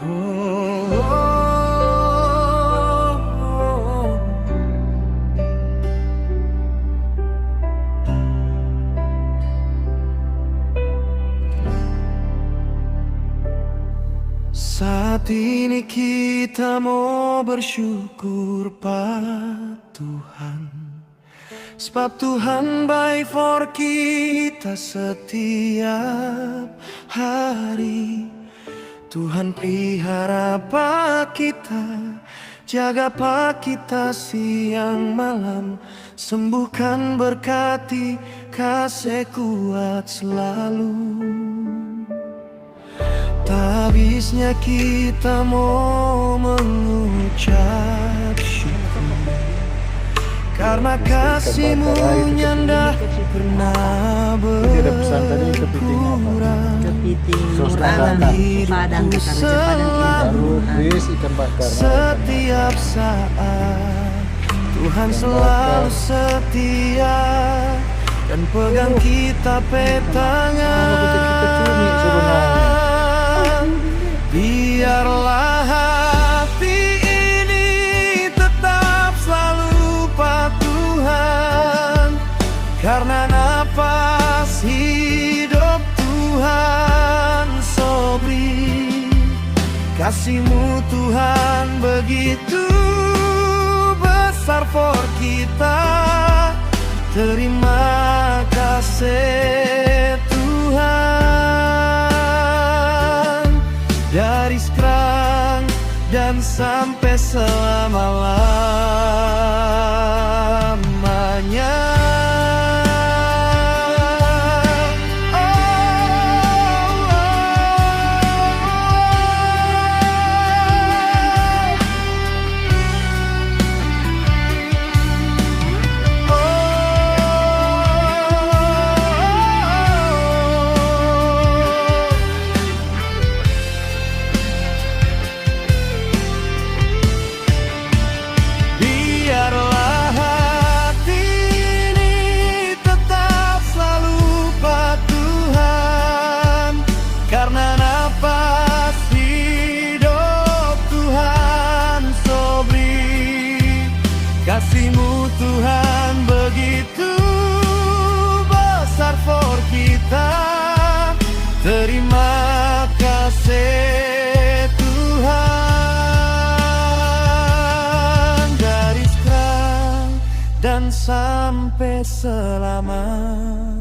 Saat ini kita mau bersyukur pada Tuhan, sebab Tuhan baik for kita setiap hari. Tuhan pelihara pak kita, jaga pak kita siang malam, sembuhkan berkati, kasih kuat selalu. Tak habisnya kita mau mengucap syukur, karena kasih-Mu nyanda pernah berkurang. Dalam hidupku selalu, setiap saat Tuhan selalu setia dan pegang kita pe tangan. Biarlah hati ini tetap selalu pada Tuhan, karena napas hidup Tuhan sobri. Kasih-Mu Tuhan begitu besar for kita. Terima kasih Tuhan, dari sekarang dan sampai selama-lamanya. Kasih-Mu Tuhan begitu besar for kita. Terima kasih Tuhan, dari sekarang dan sampai selama-lamanya.